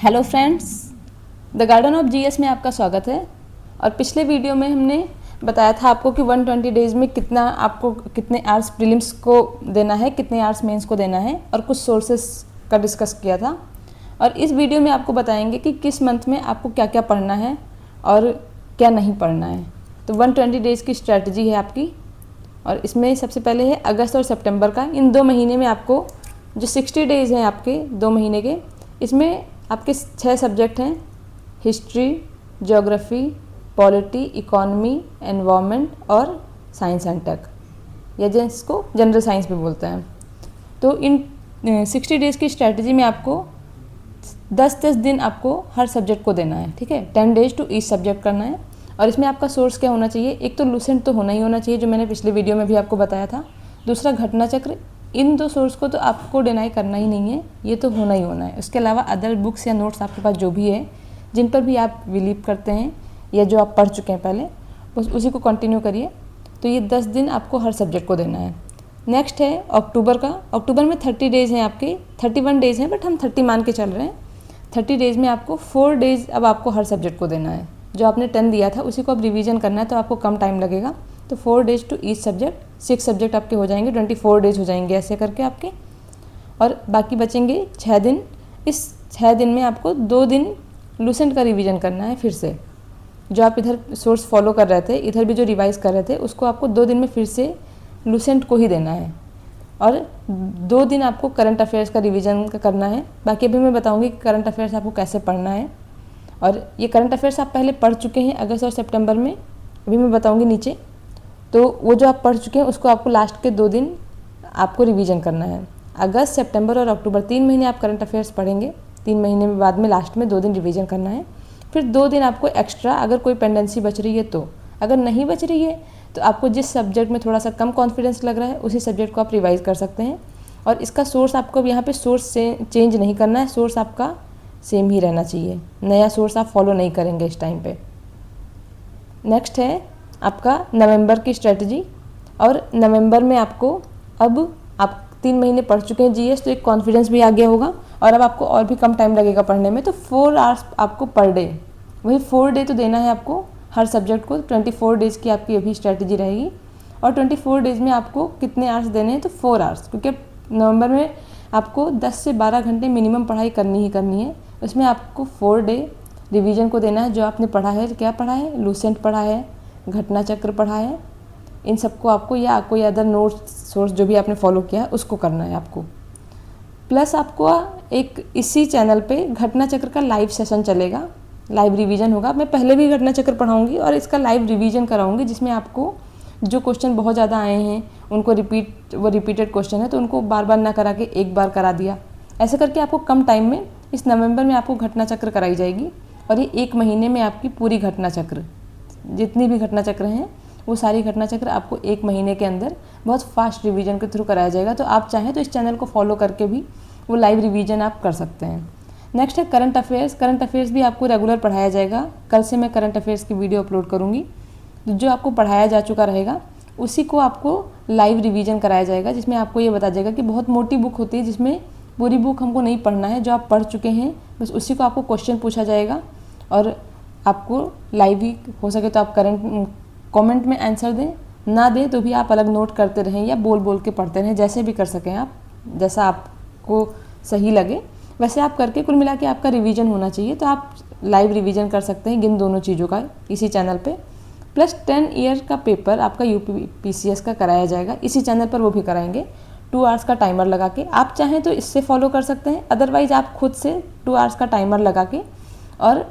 Hello friends, the garden of GS में आपका स्वागत है। और पिछले वीडियो में हमने बताया था आपको कि 120 डेज़ में कितने आवर्स प्रीलिम्स को देना है, कितने आवर्स मेंस को देना है और कुछ सोर्सेस का डिस्कस किया था। और इस वीडियो में आपको बताएंगे कि किस मंथ में आपको क्या क्या पढ़ना है और क्या नहीं पढ़ना है। तो 120 डेज़ की स्ट्रैटेजी है आपकी, और इसमें सबसे पहले है अगस्त और सितंबर का। इन 2 महीने में आपको जो 60 डेज़ हैं आपके 2 महीने के, इसमें आपके 6 सब्जेक्ट हैं: history, geography, polity, economy, environment और साइंस एंड टेक, या जिसको जनरल साइंस भी बोलते हैं। तो इन 60 डेज़ की स्ट्रैटेजी में आपको 10-10 दिन आपको हर सब्जेक्ट को देना है, ठीक है। 10 डेज टू ईच सब्जेक्ट करना है। और इसमें आपका सोर्स क्या होना चाहिए? एक तो लूसेंट तो होना ही होना चाहिए, जो मैंने पिछले वीडियो में भी आपको बताया था। दूसरा घटना चक्र। इन 2 सोर्स को तो आपको डिनाई करना ही नहीं है, ये तो होना ही होना है। उसके अलावा अदर बुक्स या नोट्स आपके पास जो भी है, जिन पर भी आप बिलीव करते हैं या जो आप पढ़ चुके हैं पहले, बस उसी को कंटिन्यू करिए। तो ये 10 दिन आपको हर सब्जेक्ट को देना है। नेक्स्ट है अक्टूबर का। अक्टूबर में 30 डेज़ हैं आपके, 31 डेज़ हैं बट हम 30 मान के चल रहे हैं। 30 डेज़ में आपको 4 डेज़ अब आपको हर सब्जेक्ट को देना है। जो आपने 10 दिया था उसी को अब रिवीजन करना है, तो आपको कम टाइम लगेगा। तो 4 days to each subject, 6 subject आपके हो जाएंगे, 24 डेज हो जाएंगे ऐसे करके आपके। और बाकी बचेंगे 6 दिन। इस 6 दिन में आपको 2 दिन लूसेंट का रिवीजन करना है फिर से। जो आप इधर सोर्स फॉलो कर रहे थे, इधर भी जो रिवाइज कर रहे थे, उसको आपको 2 दिन में फिर से लूसेंट को ही देना है। और 2 दिन आपको करंट अफेयर्स का रिवीजन करना है। बाकी अभी मैं बताऊंगी कि करंट अफेयर्स आपको कैसे पढ़ना है। और ये करंट अफेयर्स आप पहले पढ़ चुके हैं अगस्त और सितंबर में, अभी मैं बताऊंगी नीचे। तो वो जो आप पढ़ चुके हैं उसको आपको लास्ट के 2 दिन आपको रिवीजन करना है। अगस्त, सितंबर और अक्टूबर 3 महीने आप करंट अफेयर्स पढ़ेंगे। 3 महीने में बाद में लास्ट में 2 दिन रिवीजन करना है। फिर 2 दिन आपको एक्स्ट्रा, अगर कोई पेंडेंसी बच रही है तो, अगर नहीं बच रही है तो आपको जिस सब्जेक्ट में थोड़ा सा कम कॉन्फिडेंस लग रहा है उसी सब्जेक्ट को आप रिवाइज कर सकते हैं। और इसका सोर्स आपको यहाँ पे सोर्स से चेंज नहीं करना है, सोर्स आपका सेम ही रहना चाहिए। नया सोर्स आप फॉलो नहीं करेंगे इस टाइम पे। नेक्स्ट है आपका नवंबर की स्ट्रेटजी। और नवंबर में आपको, अब आप 3 महीने पढ़ चुके हैं जीएस, तो एक कॉन्फिडेंस भी आ गया होगा और अब आपको और भी कम टाइम लगेगा पढ़ने में। तो 4 आवर्स आपको पर डे, वही 4 डे तो देना है आपको हर सब्जेक्ट को। 24 डेज़ की आपकी अभी स्ट्रेटजी रहेगी। और 24 डेज़ में आपको कितने आवर्स देने हैं? तो 4 आवर्स, क्योंकि नवंबर में आपको 10 से 12 घंटे मिनिमम पढ़ाई करनी ही करनी है। उसमें आपको 4 डे रिवीजन को देना है। जो आपने पढ़ा है, क्या पढ़ा है? लूसेंट पढ़ा है, घटना चक्र पढ़ा है, इन सबको आपको, या कोई अदर नोट्स सोर्स जो भी आपने फॉलो किया है उसको करना है आपको। प्लस आपको एक इसी चैनल पे घटना चक्र का लाइव सेशन चलेगा, लाइव रिवीजन होगा। मैं पहले भी घटना चक्र पढ़ाऊँगी और इसका लाइव रिवीजन कराऊँगी, जिसमें आपको जो क्वेश्चन बहुत ज़्यादा आए हैं उनको रिपीटेड क्वेश्चन है तो उनको बार बार ना करा के एक बार करा दिया, ऐसे करके आपको कम टाइम में इस नवंबर में आपको घटना चक्र कराई जाएगी। और ये 1 महीने में आपकी पूरी घटना चक्र, जितनी भी घटना चक्र हैं वो सारी घटना चक्र आपको 1 महीने के अंदर बहुत फास्ट रिवीजन के थ्रू कराया जाएगा। तो आप चाहें तो इस चैनल को फॉलो करके भी वो लाइव रिवीजन आप कर सकते हैं। नेक्स्ट है करंट अफेयर्स। करंट अफेयर्स भी आपको रेगुलर पढ़ाया जाएगा। कल से मैं करंट अफेयर्स की वीडियो अपलोड करूँगी। जो आपको पढ़ाया जा चुका रहेगा उसी को आपको लाइव रिवीजन कराया जाएगा, जिसमें आपको ये बता जाएगा कि बहुत मोटी बुक होती है जिसमें पूरी बुक हमको नहीं पढ़ना है। जो आप पढ़ चुके हैं बस उसी को आपको क्वेश्चन पूछा जाएगा और आपको लाइव ही हो सके तो आप कमेंट में आंसर दें, ना दें तो भी आप अलग नोट करते रहें या बोल बोल के पढ़ते रहें, जैसे भी कर सकें आप, जैसा आपको सही लगे वैसे आप करके कुल मिला के आपका रिवीजन होना चाहिए। तो आप लाइव रिवीजन कर सकते हैं इन दोनों चीज़ों का इसी चैनल पे। प्लस 10 ईयर का पेपर आपका यूपीपीसीएस का कराया जाएगा इसी चैनल पर, वो भी कराएंगे 2 आवर्स का टाइमर लगा के। आप चाहें तो इससे फॉलो कर सकते हैं, अदरवाइज आप खुद से 2 आवर्स का टाइमर लगा के और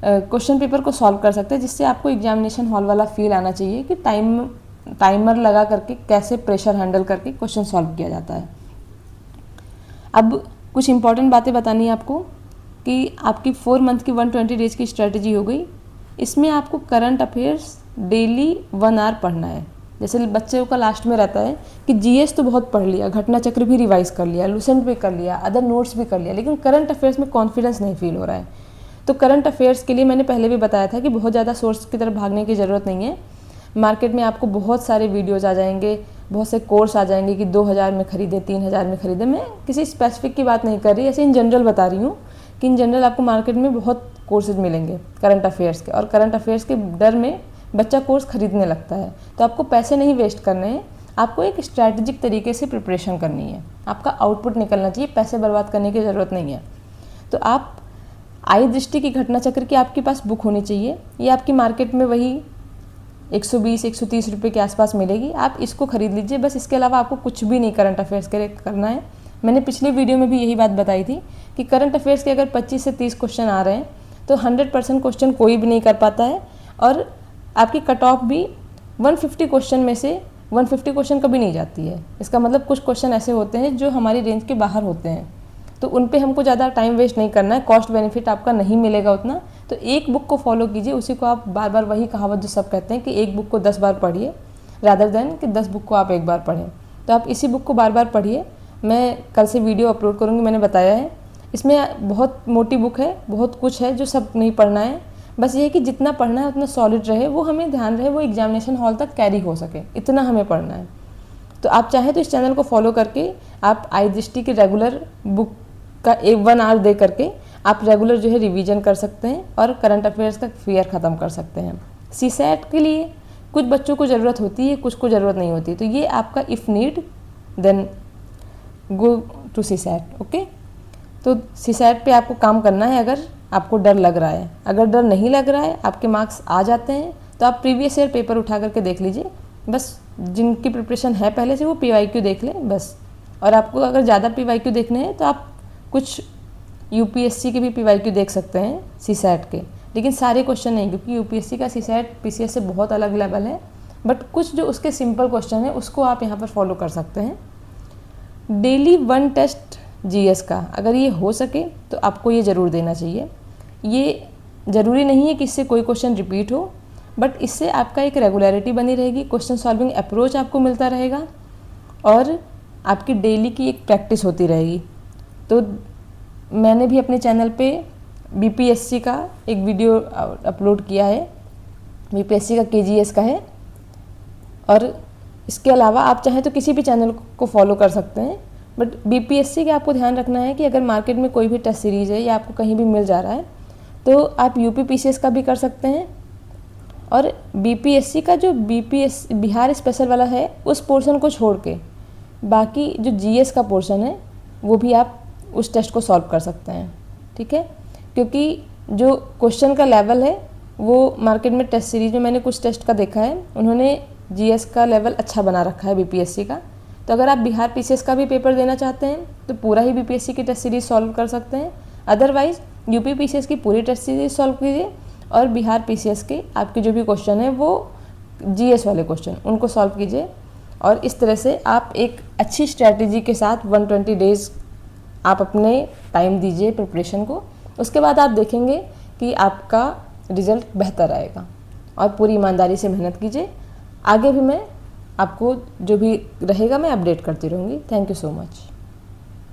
क्वेश्चन पेपर को सॉल्व कर सकते हैं, जिससे आपको एग्जामिनेशन हॉल वाला फील आना चाहिए कि टाइमर लगा करके कैसे प्रेशर हैंडल करके क्वेश्चन सॉल्व किया जाता है। अब कुछ इंपॉर्टेंट बातें बतानी है आपको कि आपकी 4 मंथ की 120 डेज़ की स्ट्रेटजी हो गई। इसमें आपको करंट अफेयर्स डेली 1 आवर पढ़ना है। जैसे बच्चों का लास्ट में रहता है कि जीएस तो बहुत पढ़ लिया, घटना चक्र भी रिवाइज कर लिया, लूसेंट भी कर लिया, अदर नोट्स भी कर लिया, लेकिन करंट अफेयर्स में कॉन्फिडेंस नहीं फील हो रहा है। तो करंट अफेयर्स के लिए मैंने पहले भी बताया था कि बहुत ज़्यादा सोर्स की तरफ भागने की ज़रूरत नहीं है। मार्केट में आपको बहुत सारे वीडियोज़ आ जाएंगे, बहुत से कोर्स आ जाएंगे कि 2000 में ख़रीदें, 3000 में ख़रीदें। मैं किसी स्पेसिफिक की बात नहीं कर रही, ऐसे इन जनरल बता रही हूँ कि इन जनरल आपको मार्केट में बहुत कोर्सेज मिलेंगे करंट अफेयर्स के, और करंट अफेयर्स के डर में बच्चा कोर्स खरीदने लगता है। तो आपको पैसे नहीं वेस्ट करने हैं, आपको एक स्ट्रैटेजिक तरीके से प्रिपरेशन करनी है, आपका आउटपुट निकलना चाहिए, पैसे बर्बाद करने की ज़रूरत नहीं है। तो आप आई दृष्टि की घटना चक्र की आपके पास बुक होनी चाहिए। ये आपकी मार्केट में वही 120-130 रुपये के आसपास मिलेगी, आप इसको खरीद लीजिए। बस इसके अलावा आपको कुछ भी नहीं करंट अफेयर्स के लिए करना है। मैंने पिछले वीडियो में भी यही बात बताई थी कि करंट अफेयर्स के अगर 25 से 30 क्वेश्चन आ रहे हैं तो 100% क्वेश्चन कोई भी नहीं कर पाता है, और आपकी कट ऑफ भी 150 क्वेश्चन में से 150 क्वेश्चन कभी नहीं जाती है। इसका मतलब कुछ क्वेश्चन ऐसे होते हैं जो हमारी रेंज के बाहर होते हैं, तो उन पे हमको ज़्यादा टाइम वेस्ट नहीं करना है, कॉस्ट बेनिफिट आपका नहीं मिलेगा उतना। तो एक बुक को फॉलो कीजिए, उसी को आप बार बार, वही कहावत जो सब कहते हैं कि एक बुक को 10 बार पढ़िए रादर देन कि 10 बुक को आप एक बार पढ़ें। तो आप इसी बुक को बार बार पढ़िए। मैं कल से वीडियो अपलोड करूँगी, मैंने बताया है। इसमें बहुत मोटी बुक है, बहुत कुछ है जो सब नहीं पढ़ना है। बस ये है कि जितना पढ़ना है उतना सॉलिड रहे, वो हमें ध्यान रहे, वो एग्जामिनेशन हॉल तक कैरी हो सके, इतना हमें पढ़ना है। तो आप चाहें तो इस चैनल को फॉलो करके आप आई दृष्टि के रेगुलर बुक का 1 आवर दे करके आप रेगुलर जो है रिवीजन कर सकते हैं और करंट अफेयर्स का फियर ख़त्म कर सकते हैं। सीसैट के लिए कुछ बच्चों को ज़रूरत होती है, कुछ को ज़रूरत नहीं होती, तो ये आपका if need then go to CSAT. Okay, तो सीसैट पे आपको काम करना है अगर आपको डर लग रहा है। अगर डर नहीं लग रहा है, आपके मार्क्स आ जाते हैं, तो आप प्रीवियस ईयर पेपर उठा करके देख लीजिए। बस जिनकी प्रिपरेशन है पहले से वो PYQ देख लें बस। और आपको अगर ज़्यादा PYQ देखने हैं तो आप कुछ UPSC के भी PYQ देख सकते हैं सीसैट के, लेकिन सारे क्वेश्चन नहीं, क्योंकि UPSC का सीसैट PCS से बहुत अलग लेवल है। बट कुछ जो उसके सिंपल क्वेश्चन है उसको आप यहाँ पर फॉलो कर सकते हैं। डेली 1 टेस्ट GS का अगर ये हो सके तो आपको ये ज़रूर देना चाहिए। ये ज़रूरी नहीं है कि इससे कोई क्वेश्चन रिपीट हो, बट इससे आपका एक रेगुलरिटी बनी रहेगी, क्वेश्चन सॉल्विंग अप्रोच आपको मिलता रहेगा और आपकी डेली की एक प्रैक्टिस होती रहेगी। तो मैंने भी अपने चैनल पे BPSC का एक वीडियो अपलोड किया है, BPSC का KGS का है, और इसके अलावा आप चाहें तो किसी भी चैनल को फॉलो कर सकते हैं। बट BPSC का आपको ध्यान रखना है कि अगर मार्केट में कोई भी टेस्ट सीरीज़ है या आपको कहीं भी मिल जा रहा है तो आप UP PCS का भी कर सकते हैं। और BPSC का जो बिहार स्पेशल वाला है उस पोर्शन को छोड़ के बाकी जो GS का पोर्शन है वो भी आप उस टेस्ट को सॉल्व कर सकते हैं। ठीक है, क्योंकि जो क्वेश्चन का लेवल है वो मार्केट में टेस्ट सीरीज में मैंने कुछ टेस्ट का देखा है, उन्होंने GS का लेवल अच्छा बना रखा है BPSC का। तो अगर आप बिहार PCS का भी पेपर देना चाहते हैं तो पूरा ही BPSC की टेस्ट सीरीज सॉल्व कर सकते हैं। अदरवाइज़ UP PCS की पूरी टेस्ट सीरीज सॉल्व कीजिए और बिहार PCS के आपके जो भी क्वेश्चन है वो GS वाले क्वेश्चन उनको सॉल्व कीजिए। और इस तरह से आप एक अच्छी स्ट्रैटेजी के साथ 120 डेज़ आप अपने टाइम दीजिए प्रिपरेशन को। उसके बाद आप देखेंगे कि आपका रिज़ल्ट बेहतर आएगा। और पूरी ईमानदारी से मेहनत कीजिए। आगे भी मैं आपको जो भी रहेगा मैं अपडेट करती रहूँगी। Thank you so much.